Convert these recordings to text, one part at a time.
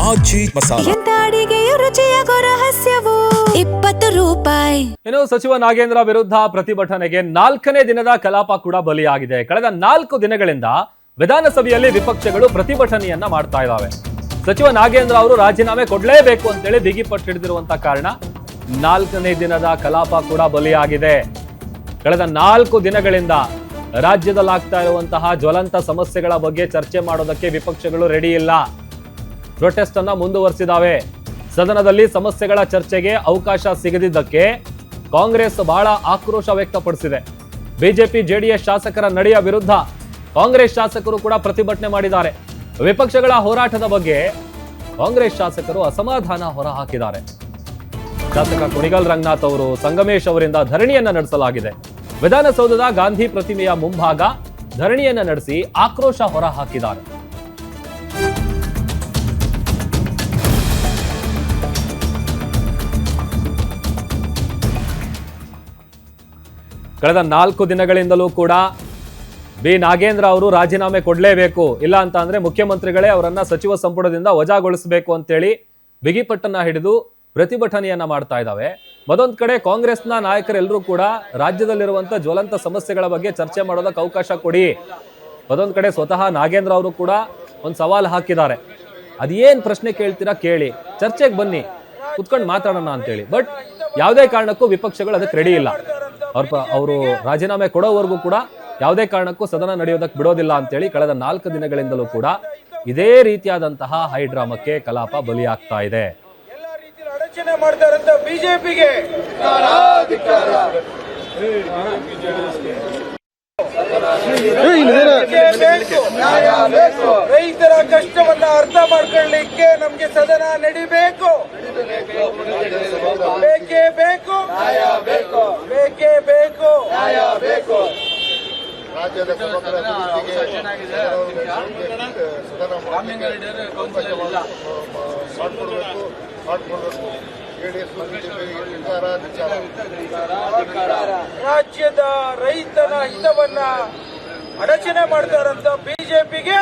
ಆಜಿ ಮಸಾಲ. ಎಂತ ಅಡಿಗೆಯ ರುಚಿಯಾಗೋ ರಹಸ್ಯವು 20 ರೂಪಾಯಿ. ಇನ್ನು ಸಚಿವ ನಾಗೇಂದ್ರ ವಿರುದ್ಧ ಪ್ರತಿಭಟನೆಗೆ 4ನೇ ದಿನದ ಕಲಾಪ ಕೂಡ ಬಲಿಯಾಗಿದೆ. ಕಳೆದ 4 ದಿನಗಳಿಂದ ವಿಧಾನಸಭೆಯಲ್ಲಿ ವಿಪಕ್ಷಗಳು ಪ್ರತಿಭಟನೆಯನ್ನ ಮಾಡ್ತಾ ಇದ್ದಾವೆ. ಸಚಿವ ನಾಗೇಂದ್ರ ಅವರು ರಾಜೀನಾಮೆ ಕೊಡಲೇಬೇಕು ಅಂತೇಳಿ ಬಿಗಿಪಟ್ಟು ಹಿಡಿದಿರುವಂತಹ ಕಾರಣ 4ನೇ ದಿನದ ಕಲಾಪ ಕೂಡ ಬಲಿಯಾಗಿದೆ. ಕಳೆದ 4 ದಿನಗಳಿಂದ ರಾಜ್ಯದಲ್ಲಾಗ್ತಾ ಇರುವಂತಹ ಜ್ವಲಂತ ಸಮಸ್ಯೆಗಳ ಬಗ್ಗೆ ಚರ್ಚೆ ಮಾಡೋದಕ್ಕೆ ವಿಪಕ್ಷಗಳು ರೆಡಿ ಇಲ್ಲ. ಪ್ರೊಟೆಸ್ಟ್ ಅನ್ನ ಮುಂದುವರಿಸಿದಾವೆ. ಸದನದಲ್ಲಿ ಸಮಸ್ಯೆಗಳ ಚರ್ಚೆಗೆ ಅವಕಾಶ ಸಿಗದಿದ್ದಕ್ಕೆ ಕಾಂಗ್ರೆಸ್ ಬಹಳ ಆಕ್ರೋಶ ವ್ಯಕ್ತಪಡಿಸಿದೆ. ಬಿಜೆಪಿ ಜೆಡಿಎಸ್ ಶಾಸಕರ ನಡೆಯ ವಿರುದ್ಧ ಕಾಂಗ್ರೆಸ್ ಶಾಸಕರು ಕೂಡ ಪ್ರತಿಭಟನೆ ಮಾಡಿದ್ದಾರೆ. ವಿಪಕ್ಷಗಳ ಹೋರಾಟದ ಬಗ್ಗೆ ಕಾಂಗ್ರೆಸ್ ಶಾಸಕರು ಅಸಮಾಧಾನ ಹೊರಹಾಕಿದ್ದಾರೆ. ಶಾಸಕ ಕುಣಿಗಲ್ ರಂಗನಾಥ್ ಅವರು, ಸಂಗಮೇಶ್ ಅವರಿಂದ ಧರಣಿಯನ್ನ ನಡೆಸಲಾಗಿದೆ. ವಿಧಾನಸೌಧದ ಗಾಂಧಿ ಪ್ರತಿಮೆಯ ಮುಂಭಾಗ ಧರಣಿಯನ್ನ ನಡೆಸಿ ಆಕ್ರೋಶ ಹೊರಹಾಕಿದ್ದಾರೆ. ಕಳೆದ 4 ದಿನಗಳಿಂದಲೂ ಕೂಡ ಬಿ ನಾಗೇಂದ್ರ ಅವರು ರಾಜೀನಾಮೆ ಕೊಡಲೇಬೇಕು, ಇಲ್ಲ ಅಂತ ಅಂದ್ರೆ ಮುಖ್ಯಮಂತ್ರಿಗಳೇ ಅವರನ್ನ ಸಚಿವ ಸಂಪುಟದಿಂದ ವಜಾಗೊಳಿಸಬೇಕು ಅಂತೇಳಿ ಬಿಗಿಪಟ್ಟನ್ನ ಹಿಡಿದು ಪ್ರತಿಭಟನೆಯನ್ನ ಮಾಡ್ತಾ ಇದ್ದಾವೆ. ಮತ್ತೊಂದ್ ಕಡೆ ಕಾಂಗ್ರೆಸ್ನ ನಾಯಕರೆಲ್ಲರೂ ಕೂಡ ರಾಜ್ಯದಲ್ಲಿರುವಂತಹ ಜ್ವಲಂತ ಸಮಸ್ಯೆಗಳ ಬಗ್ಗೆ ಚರ್ಚೆ ಮಾಡೋದಕ್ಕೆ ಅವಕಾಶ ಕೊಡಿ. ಮತ್ತೊಂದ್ ಕಡೆ ಸ್ವತಃ ನಾಗೇಂದ್ರ ಅವರು ಕೂಡ ಒಂದು ಸವಾಲು ಹಾಕಿದ್ದಾರೆ. ಅದೇನ್ ಪ್ರಶ್ನೆ ಕೇಳ್ತೀರಾ ಕೇಳಿ, ಚರ್ಚೆಗೆ ಬನ್ನಿ, ಕುತ್ಕೊಂಡು ಮಾತಾಡೋಣ ಅಂತೇಳಿ. ಬಟ್ ಯಾವುದೇ ಕಾರಣಕ್ಕೂ ವಿಪಕ್ಷಗಳು ಅದಕ್ಕೆ ರೆಡಿ ಇಲ್ಲ. ಅವರು ರಾಜೀನಾಮೆ ಕೊಡೋವರೆಗೂ ಕೂಡ ಯಾವುದೇ ಕಾರಣಕ್ಕೂ ಸದನ ನಡೆಯೋದಕ್ಕೆ ಬಿಡೋದಿಲ್ಲ ಅಂತೇಳಿ ಕಳೆದ 4 ದಿನಗಳಿಂದಲೂ ಕೂಡ ಇದೇ ರೀತಿಯಾದಂತಹ ಹೈಡ್ರಾಮಕ್ಕೆ ಕಲಾಪ ಬಲಿಯಾಗ್ತಾ ಇದೆ. ಅಡಚಣೆ ಮಾಡ್ತಾರಂತ ಬಿಜೆಪಿಗೆ ರೈತರ ಕಷ್ಟವನ್ನ ಅರ್ಥ ಮಾಡ್ಕೊಳ್ಳಿಕ್ಕೆ ನಮ್ಗೆ ಸದನ ನಡಿಬೇಕು. ಬೇಕೇ ಬೇಕು, ಬೇಕೇ ಬೇಕು. ರಾಜ್ಯದ ಸಮಗ್ರ ರಾಜ್ಯದ ರೈತನ ಹಿತವನ್ನ ಅಡಚಣೆ ಮಾಡ್ತಾರಂತ ಬಿಜೆಪಿಗೆ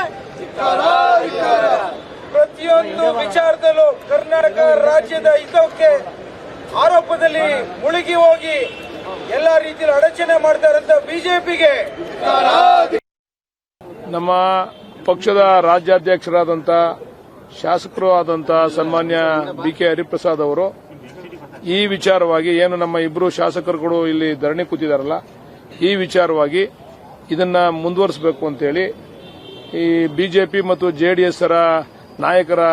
ಪ್ರತಿಯೊಂದು ವಿಚಾರದಲ್ಲೂ ಕರ್ನಾಟಕ ರಾಜ್ಯದ ಹಿತಕ್ಕೆ ಆರೋಪದಲ್ಲಿ ಮುಳುಗಿ ಹೋಗಿ ಎಲ್ಲ ರೀತಿಯಲ್ಲಿ ಅಡಚಣೆ ಮಾಡ್ತಾರಂತ ಬಿಜೆಪಿಗೆ ನಮ್ಮ ಪಕ್ಷದ ರಾಜ್ಯಾಧ್ಯಕ್ಷರಾದಂಥ ಶಾಸಕರು ಆದಂಥ ಸನ್ಮಾನ್ಯ ಬಿಕೆ ಹರಿಪ್ರಸಾದ್ ಅವರು ಈ ವಿಚಾರವಾಗಿ ಏನು ನಮ್ಮ ಇಬ್ಬರು ಶಾಸಕರುಗಳು ಇಲ್ಲಿ ಧರಣಿ ಕೂತಿದಾರಲ್ಲ, ಈ ವಿಚಾರವಾಗಿ ಇದನ್ನ ಮುಂದುವರಿಸಬೇಕು ಅಂತೇಳಿ ಈ ಬಿಜೆಪಿ ಮತ್ತು ಜೆಡಿಎಸ್ ನಾಯಕರ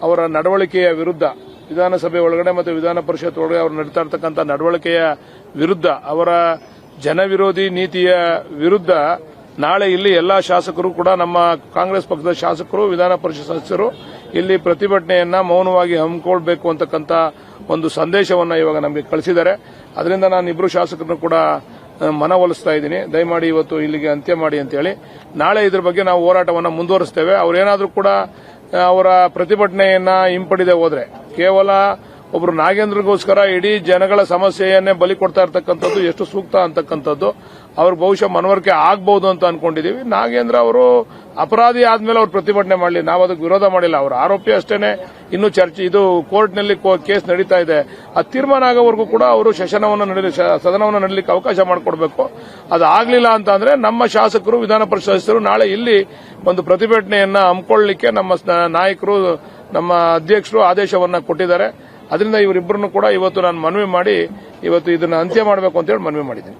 ಅವರ ನಡವಳಿಕೆಯ ವಿರುದ್ಧ ವಿಧಾನಸಭೆ ಒಳಗಡೆ ಮತ್ತು ವಿಧಾನ ಪರಿಷತ್ ಒಳಗಡೆ ಅವರು ನಡೀತಾ ಇರತಕ್ಕಂಥ ನಡವಳಿಕೆಯ ವಿರುದ್ಧ, ಅವರ ಜನವಿರೋಧಿ ನೀತಿಯ ವಿರುದ್ಧ ನಾಳೆ ಇಲ್ಲಿ ಎಲ್ಲಾ ಶಾಸಕರು ಕೂಡ ನಮ್ಮ ಕಾಂಗ್ರೆಸ್ ಪಕ್ಷದ ಶಾಸಕರು ವಿಧಾನ ಪರಿಷತ್ ಸದಸ್ಯರು ಇಲ್ಲಿ ಪ್ರತಿಭಟನೆಯನ್ನ ಮೌನವಾಗಿ ಹಮ್ಮಿಕೊಳ್ಬೇಕು ಅಂತಕ್ಕಂಥ ಒಂದು ಸಂದೇಶವನ್ನ ಇವಾಗ ನಮಗೆ ಕಳಿಸಿದ್ದಾರೆ. ಅದರಿಂದ ನಾನು ಇಬ್ಬರು ಶಾಸಕರನ್ನು ಕೂಡ ಮನವೊಲಿಸ್ತಾ ಇದ್ದೀನಿ, ದಯಮಾಡಿ ಇವತ್ತು ಇಲ್ಲಿಗೆ ಅಂತ್ಯ ಮಾಡಿ ಅಂತ ಹೇಳಿ. ನಾಳೆ ಇದ್ರ ಬಗ್ಗೆ ನಾವು ಹೋರಾಟವನ್ನು ಮುಂದುವರಿಸ್ತೇವೆ. ಅವರೇನಾದ್ರೂ ಕೂಡ ಅವರ ಪ್ರತಿಭಟನೆಯನ್ನ ಹಿಂಪಡೆದೇ ಹೋದ್ರೆ ಕೇವಲ ಒಬ್ರು ನಾಗೇಂದ್ರಗೋಸ್ಕರ ಇಡೀ ಜನಗಳ ಸಮಸ್ಯೆಯನ್ನೇ ಬಲಿ ಕೊಡ್ತಾ ಇರತಕ್ಕಂಥದ್ದು ಎಷ್ಟು ಸೂಕ್ತ ಅಂತಕ್ಕಂಥದ್ದು ಅವ್ರಿಗೆ ಬಹುಶಃ ಮನವರಿಕೆ ಆಗಬಹುದು ಅಂತ ಅನ್ಕೊಂಡಿದೀವಿ. ನಾಗೇಂದ್ರ ಅವರು ಅಪರಾಧಿ ಆದ್ಮೇಲೆ ಅವ್ರು ಪ್ರತಿಭಟನೆ ಮಾಡಲಿ, ನಾವು ಅದಕ್ಕೆ ವಿರೋಧ ಮಾಡಿಲ್ಲ. ಅವ್ರ ಆರೋಪಿ ಅಷ್ಟೇನೆ. ಇನ್ನು ಚರ್ಚೆ ಇದು ಕೋರ್ಟ್ನಲ್ಲಿ ಕೇಸ್ ನಡೀತಾ ಇದೆ, ಅದು ತೀರ್ಮಾನ ಆಗೋವರೆಗೂ ಕೂಡ ಅವರು ಸದನವನ್ನು ನಡೀಲಿಕ್ಕೆ ಅವಕಾಶ ಮಾಡಿಕೊಡ್ಬೇಕು. ಅದು ಆಗ್ಲಿಲ್ಲ ಅಂತ ಅಂದ್ರೆ ನಮ್ಮ ಶಾಸಕರು ವಿಧಾನ ಪರಿಷತ್ ಸದಸ್ಯರು ನಾಳೆ ಇಲ್ಲಿ ಒಂದು ಪ್ರತಿಭಟನೆಯನ್ನ ಹಮ್ಮಿಕೊಳ್ಳಲಿಕ್ಕೆ ನಮ್ಮ ನಾಯಕರು ನಮ್ಮ ಅಧ್ಯಕ್ಷರು ಆದೇಶವನ್ನ ಕೊಟ್ಟಿದ್ದಾರೆ. ಅದರಿಂದ ಇವರಿಬ್ಬರನ್ನು ಕೂಡ ಇವತ್ತು ನಾನು ಮನವಿ ಮಾಡಿ ಇವತ್ತು ಇದನ್ನು ಅಂತ್ಯ ಮಾಡಬೇಕು ಅಂತ ಹೇಳಿ ಮನವಿ ಮಾಡಿದ್ದೀನಿ.